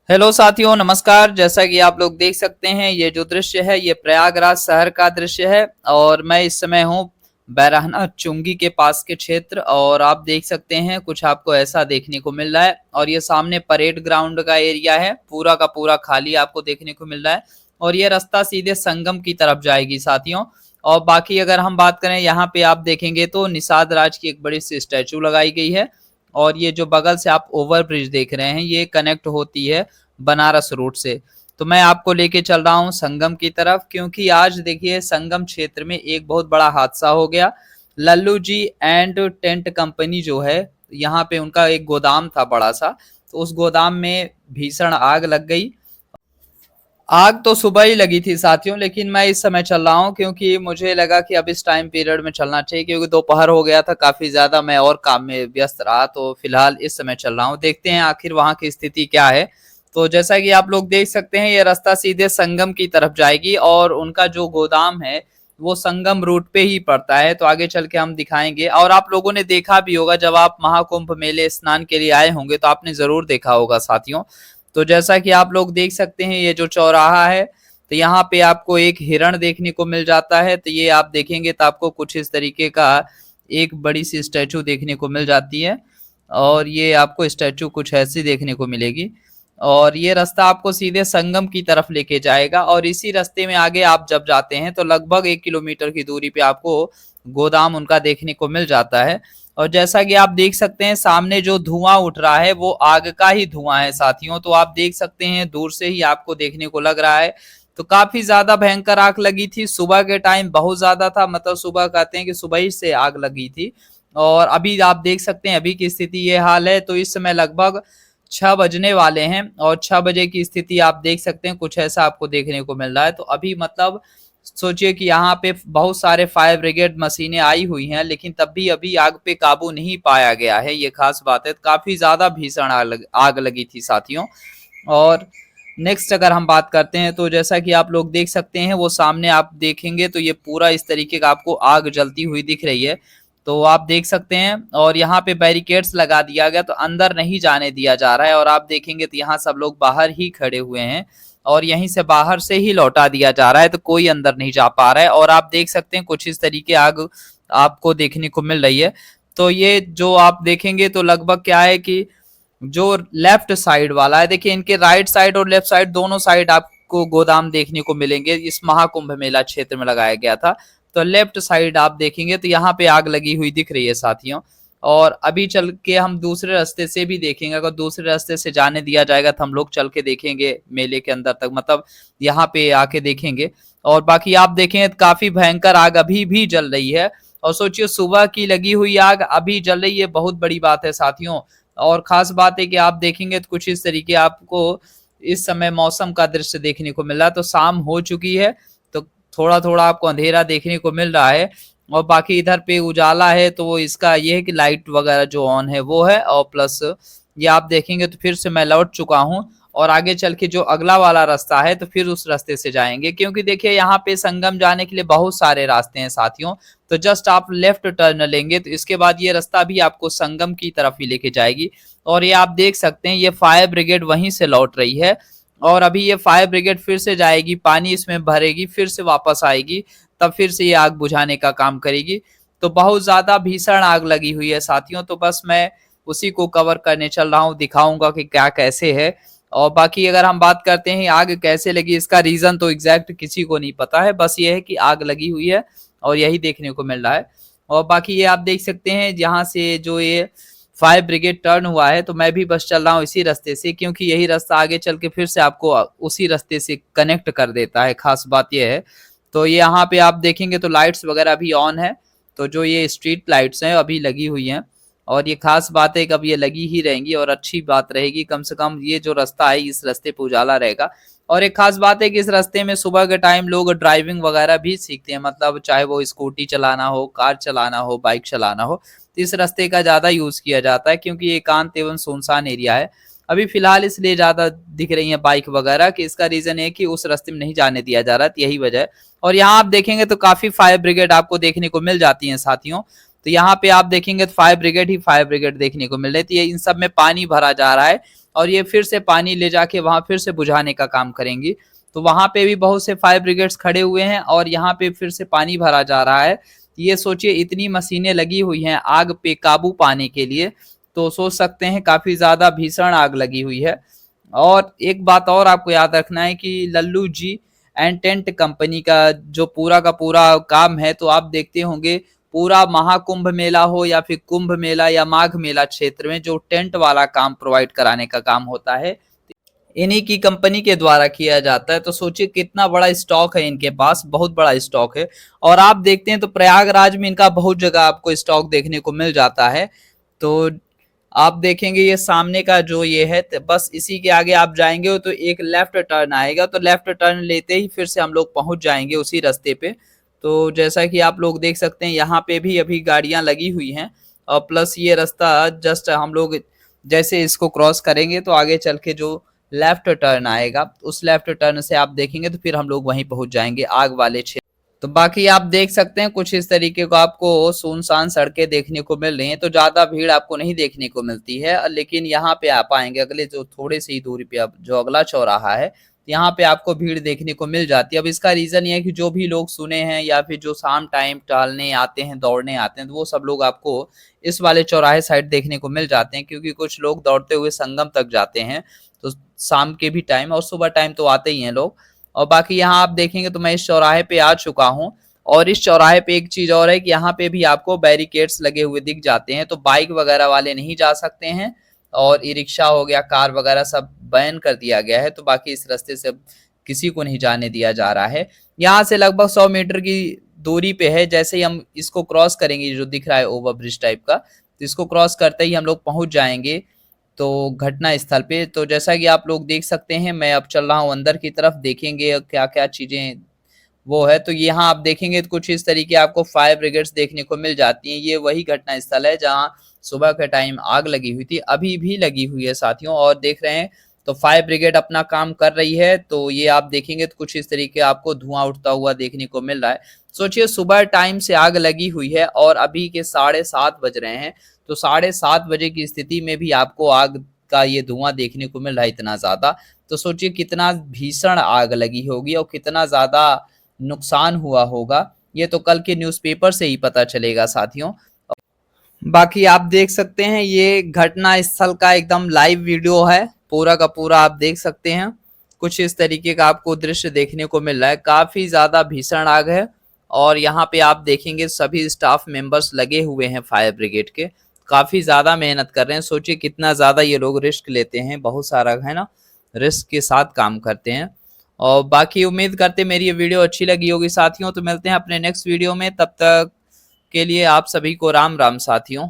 Hello साथियों, नमस्कार। जैसा कि आप लोग देख सकते हैं, ये जो दृश्य है ये प्रयागराज शहर का दृश्य है और मैं इस समय हूँ बैरहना चुंगी के पास के क्षेत्र। और आप देख सकते हैं कुछ आपको ऐसा देखने को मिल रहा है। और ये सामने परेड ग्राउंड का एरिया है, पूरा का पूरा खाली आपको देखने को मिल रहा है। और ये रास्ता सीधे संगम की तरफ जाएगी साथियों। और बाकी अगर हम बात करें, यहाँ पे आप देखेंगे तो निषाद राज की एक बड़ी सी स्टैचू लगाई गई है। और ये जो बगल से आप ओवर ब्रिज देख रहे हैं ये कनेक्ट होती है बनारस रूट से। तो मैं आपको लेके चल रहा हूँ संगम की तरफ, क्योंकि आज देखिए संगम क्षेत्र में एक बहुत बड़ा हादसा हो गया। लल्लू जी एंड टेंट कंपनी जो है, यहाँ पे उनका एक गोदाम था बड़ा सा, तो उस गोदाम में भीषण आग लग गई। आग तो सुबह ही लगी थी साथियों, लेकिन मैं इस समय चल रहा हूँ क्योंकि मुझे लगा कि अब इस टाइम पीरियड में चलना चाहिए, क्योंकि दोपहर हो गया था, काफी ज्यादा मैं और काम में व्यस्त रहा। तो फिलहाल इस समय चल रहा हूँ, देखते हैं आखिर वहां की स्थिति क्या है। तो जैसा कि आप लोग देख सकते हैं, ये रास्ता सीधे संगम की तरफ जाएगी और उनका जो गोदाम है वो संगम रूट पे ही पड़ता है। तो आगे चल के हम दिखाएंगे। और आप लोगों ने देखा भी होगा, जब आप महाकुंभ मेले स्नान के लिए आए होंगे तो आपने जरूर देखा होगा साथियों। तो जैसा कि आप लोग देख सकते हैं, ये जो चौराहा है, तो यहाँ पे आपको एक हिरण देखने को मिल जाता है। तो ये आप देखेंगे तो आपको कुछ इस तरीके का एक बड़ी सी स्टैचू देखने को मिल जाती है। और ये आपको स्टैचू कुछ ऐसी देखने को मिलेगी। और ये रास्ता आपको सीधे संगम की तरफ लेके जाएगा। और इसी रास्ते में आगे आप जब जाते हैं तो लगभग 1 किलोमीटर की दूरी पे आपको गोदाम उनका देखने को मिल जाता है। और जैसा कि आप देख सकते हैं, सामने जो धुआं उठ रहा है वो आग का ही धुआं है साथियों। तो आप देख सकते हैं, दूर से ही आपको देखने को लग रहा है। तो काफी ज्यादा भयंकर आग लगी थी। सुबह के टाइम बहुत ज्यादा था, मतलब सुबह कहते हैं कि सुबह ही से आग लगी थी। और अभी आप देख सकते हैं अभी की स्थिति ये हाल है। तो इस समय लगभग 6 बजने वाले हैं और 6 बजे की स्थिति आप देख सकते हैं, कुछ ऐसा आपको देखने को मिल रहा है। तो अभी मतलब सोचिए कि यहाँ पे बहुत सारे फायर ब्रिगेड मशीनें आई हुई हैं, लेकिन तब भी अभी आग पे काबू नहीं पाया गया है। ये खास बात है। काफी ज्यादा भीषण आग लगी थी साथियों। और नेक्स्ट अगर हम बात करते हैं, तो जैसा कि आप लोग देख सकते हैं, वो सामने आप देखेंगे तो ये पूरा इस तरीके का आपको आग जलती हुई दिख रही है। तो आप देख सकते हैं, और यहाँ पे बैरिकेड्स लगा दिया गया, तो अंदर नहीं जाने दिया जा रहा है। और आप देखेंगे तो यहाँ सब लोग बाहर ही खड़े हुए हैं और यहीं से बाहर से ही लौटा दिया जा रहा है, तो कोई अंदर नहीं जा पा रहा है। और आप देख सकते हैं कुछ इस तरीके आग आपको देखने को मिल रही है। तो ये जो आप देखेंगे तो लगभग क्या है कि जो लेफ्ट साइड वाला है, देखिए इनके राइट साइड और लेफ्ट साइड दोनों साइड आपको गोदाम देखने को मिलेंगे। इस महाकुंभ मेला क्षेत्र में लगाया गया था। तो लेफ्ट साइड आप देखेंगे तो यहाँ पे आग लगी हुई दिख रही है साथियों। और अभी चल के हम दूसरे रास्ते से भी देखेंगे। अगर दूसरे रास्ते से जाने दिया जाएगा तो हम लोग चल के देखेंगे मेले के अंदर तक, मतलब यहाँ पे आके देखेंगे। और बाकी आप देखें तो काफी भयंकर आग अभी भी जल रही है। और सोचिए, सुबह की लगी हुई आग अभी जल रही है, बहुत बड़ी बात है साथियों। और खास बात है कि आप देखेंगे तो कुछ इस तरीके आपको इस समय मौसम का दृश्य देखने को मिल रहा है। तो शाम हो चुकी है, तो थोड़ा थोड़ा आपको अंधेरा देखने को मिल रहा है। और बाकी इधर पे उजाला है, तो वो इसका ये है कि लाइट वगैरह जो ऑन है वो है। और प्लस ये आप देखेंगे तो फिर से मैं लौट चुका हूँ। और आगे चल के जो अगला वाला रास्ता है तो फिर उस रास्ते से जाएंगे, क्योंकि देखिए यहाँ पे संगम जाने के लिए बहुत सारे रास्ते हैं साथियों। तो जस्ट आप लेफ्ट टर्न लेंगे तो इसके बाद ये रास्ता भी आपको संगम की तरफ ही लेके जाएगी। और ये आप देख सकते हैं, ये फायर ब्रिगेड वहीं से लौट रही है। और अभी ये फायर ब्रिगेड फिर से जाएगी, पानी इसमें भरेगी, फिर से वापस आएगी, तब फिर से ये आग बुझाने का काम करेगी। तो बहुत ज्यादा भीषण आग लगी हुई है साथियों। तो बस मैं उसी को कवर करने चल रहा हूँ, दिखाऊंगा कि क्या कैसे है। और बाकी अगर हम बात करते हैं आग कैसे लगी, इसका रीजन तो एग्जैक्ट किसी को नहीं पता है, बस ये है कि आग लगी हुई है और यही देखने को मिल रहा है। और बाकी ये आप देख सकते हैं, जहाँ से जो ये फायर ब्रिगेड टर्न हुआ है, तो मैं भी बस चल रहा हूँ इसी रास्ते से, क्योंकि यही रास्ता आगे चल के फिर से आपको उसी रास्ते से कनेक्ट कर देता है। खास बात यह है। तो ये यहाँ पे आप देखेंगे तो लाइट्स वगैरह भी ऑन है। तो जो ये स्ट्रीट लाइट्स हैं अभी लगी हुई हैं। और ये खास बात है कि अब ये लगी ही रहेंगी और अच्छी बात रहेगी, कम से कम ये जो रास्ता है इस रास्ते पे उजाला रहेगा। और एक खास बात है कि इस रास्ते में सुबह के टाइम लोग ड्राइविंग वगैरह भी सीखते हैं, मतलब चाहे वो स्कूटी चलाना हो, कार चलाना हो, बाइक चलाना हो, तो इस रास्ते का ज्यादा यूज किया जाता है, क्योंकि ये एकांत एवं सुनसान एरिया है अभी फिलहाल, इसलिए ज्यादा दिख रही है बाइक वगैरह। कि इसका रीजन है कि उस रास्ते में नहीं जाने दिया जा रहा, यही वजह है। और यहाँ आप देखेंगे तो काफी फायर ब्रिगेड आपको देखने को मिल जाती है साथियों। तो यहाँ पे आप देखेंगे तो फायर ब्रिगेड ही फायर ब्रिगेड देखने को मिल रही थी। इन सब में पानी भरा जा रहा है और ये फिर से पानी ले जाके वहां फिर से बुझाने का काम करेंगी। तो वहां पे भी बहुत से फायर ब्रिगेड्स खड़े हुए हैं और यहाँ पे फिर से पानी भरा जा रहा है। ये सोचिए इतनी मशीनें लगी हुई हैं आग पे काबू पाने के लिए, तो सोच सकते हैं काफी ज्यादा भीषण आग लगी हुई है। और एक बात और आपको याद रखना है कि लल्लू जी एंड टेंट कंपनी का जो पूरा का पूरा काम है, तो आप देखते होंगे पूरा महाकुंभ मेला हो या फिर कुंभ मेला या माघ मेला क्षेत्र में जो टेंट वाला काम प्रोवाइड कराने का काम होता है, इन्हीं की कंपनी के द्वारा किया जाता है। तो सोचिए कितना बड़ा स्टॉक है इनके पास, बहुत बड़ा स्टॉक है। और आप देखते हैं तो प्रयागराज में इनका बहुत जगह आपको स्टॉक देखने को मिल जाता है। तो आप देखेंगे ये सामने का जो ये है, बस इसी के आगे आप जाएंगे तो एक लेफ्ट टर्न आएगा, तो लेफ्ट टर्न लेते ही फिर से हम लोग पहुंच जाएंगे उसी रास्ते पे। तो जैसा कि आप लोग देख सकते हैं यहाँ पे भी अभी गाड़ियां लगी हुई हैं, और प्लस ये रास्ता जस्ट हम लोग जैसे इसको क्रॉस करेंगे तो आगे चल के जो लेफ्ट टर्न आएगा उस लेफ्ट टर्न से आप देखेंगे तो फिर हम लोग वहीं पहुंच जाएंगे आग वाले क्षेत्र। तो बाकी आप देख सकते हैं कुछ इस तरीके को आपको सुनसान सड़कें देखने को मिल रही हैं, तो ज्यादा भीड़ आपको नहीं देखने को मिलती है। लेकिन यहाँ पे आप आएंगे अगले जो थोड़े से ही दूरी पे अब जो अगला चौराहा है, यहाँ पे आपको भीड़ देखने को मिल जाती है। अब इसका रीजन ये है कि जो भी लोग सुने हैं या फिर जो शाम टाइम टहलने आते हैं दौड़ने आते हैं, तो वो सब लोग आपको इस वाले चौराहे साइड देखने को मिल जाते हैं, क्योंकि कुछ लोग दौड़ते हुए संगम तक जाते हैं, तो शाम के भी टाइम और सुबह टाइम तो आते ही हैं लोग। और बाकी यहाँ आप देखेंगे तो मैं इस चौराहे पे आ चुका हूँ, और इस चौराहे पे एक चीज और है कि यहाँ पे भी आपको बैरिकेड्स लगे हुए दिख जाते हैं, तो बाइक वगैरह वाले नहीं जा सकते हैं, और ई रिक्शा हो गया कार वगैरह सब बैन कर दिया गया है। तो बाकी इस रास्ते से किसी को नहीं जाने दिया जा रहा है। यहाँ से लगभग 100 मीटर की दूरी पे है। जैसे ही हम इसको क्रॉस करेंगे जो दिख रहा है ओवर ब्रिज टाइप का, तो इसको क्रॉस करते ही हम लोग पहुंच जाएंगे तो घटना स्थल पे। तो जैसा कि आप लोग देख सकते हैं मैं अब चल रहा हूँ अंदर की तरफ, देखेंगे क्या क्या चीजें वो है। तो यहाँ आप देखेंगे तो कुछ इस तरीके आपको फायर ब्रिगेड्स देखने को मिल जाती हैं। ये वही घटना स्थल है जहाँ सुबह के टाइम आग लगी हुई थी, अभी भी लगी हुई है साथियों, और देख रहे हैं तो फायर ब्रिगेड अपना काम कर रही है। तो ये आप देखेंगे तो कुछ इस तरीके आपको धुआं उठता हुआ देखने को मिल रहा है। सोचिए सुबह टाइम से आग लगी हुई है और अभी के 7:30 बज रहे हैं, तो 7:30 बजे की स्थिति में भी आपको आग का ये धुआं देखने को मिल रहा है इतना ज्यादा। तो सोचिए कितना भीषण आग लगी होगी और कितना ज्यादा नुकसान हुआ होगा, ये तो कल के न्यूज़पेपर से ही पता चलेगा साथियों। बाकी आप देख सकते हैं ये घटना स्थल का एकदम लाइव वीडियो है, पूरा का पूरा आप देख सकते हैं। कुछ इस तरीके का आपको दृश्य देखने को मिल रहा है, काफी ज्यादा भीषण आग है। और यहाँ पे आप देखेंगे सभी स्टाफ मेंबर्स लगे हुए हैं फायर ब्रिगेड के, काफी ज्यादा मेहनत कर रहे हैं। सोचिए कितना ज्यादा ये लोग रिस्क लेते हैं, बहुत सारा है ना, रिस्क के साथ काम करते हैं। और बाकी उम्मीद करते मेरी ये वीडियो अच्छी लगी होगी साथियों। तो मिलते हैं अपने नेक्स्ट वीडियो में, तब तक के लिए आप सभी को राम राम साथियों।